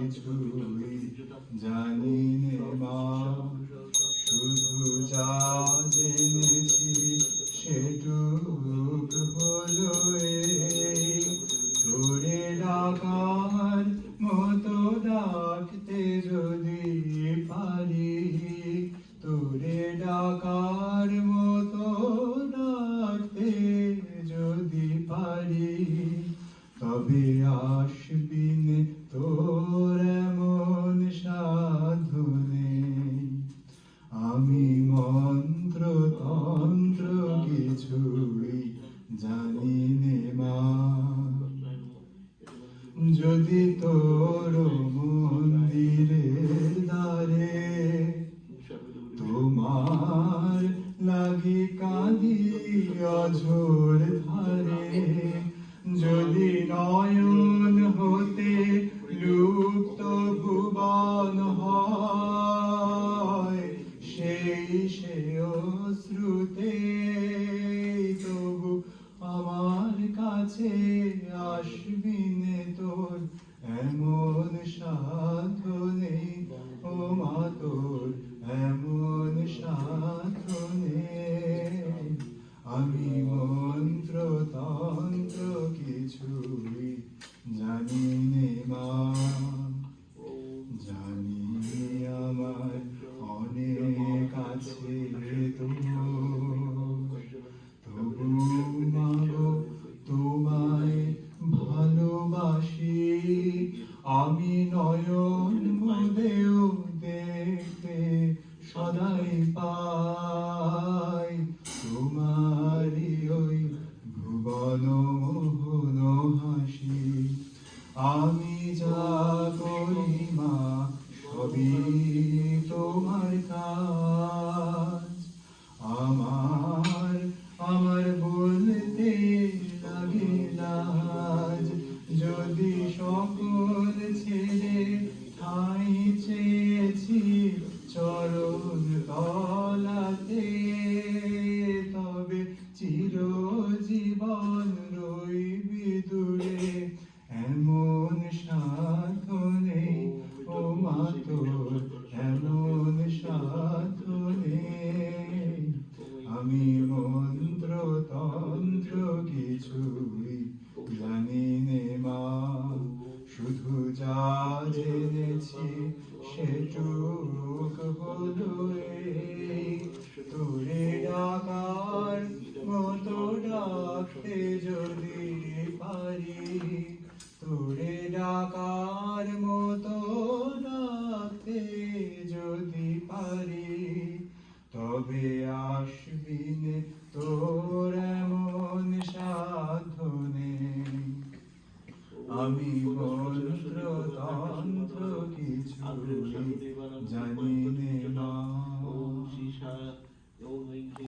কিছুই জানি নে মা, শুধু যা জেনেছি সেটুক হলো এই, তোরে ডাকার মতো ডাকতে যদি পারি, তোরে ডাকার মতো ডাকতে যদি পারি, তবে আসবিনে তোর এমন সাধু নেই। আমি মন্ত্র তন্ত্র কিছুই জানি নে মা, যদি তোর মন্দিরের দ্বারে তোমার লাগি কাঁদি অঝোর ধারে, যদি নয়ন হতে লুপ্ত ভুবন হয়, সেই সে অশ্রুতে তবু আমার কাছে আসবি নে, তোর এমন সাধ্য নেই ও মা, তোর এমন সাধ্য নেই। আমি মন্ত্র তন্ত্র কিছুই জানি নে মা, জানি আমার অনেক আছে তবু মাগো তোমায় ভালোবাসি, আমি নয়ন মুদেও দেখতে সদাই পাই তোমারি ওই ভুবন মোহন হাসি। আমি যা করি মা সবই তোমার কাজ, আমার আমার বলতে লাগে লাজ, যদি সকল ছেড়ে ঠাঁই চেয়েছি চরণ তলাতে, তবে চিরজীবন রইবি দূরে, এমন সাধ্য নেই ও মা, তোর এমন সাধ্য নেই। আমি মন্ত্র তন্ত্র কিছুই জানি নে মা, শুধু যা জেনেছি সেটুক হলো এই, তোরে ডাকার মতো ডাকতে যদি পারি, তোরে ডাকার মতো ডাকতে যদি পারি, তবে আসবি নে তোর এমন সাধ্য নেই। আমি মন্ত্র তন্ত্র কিছুই জানি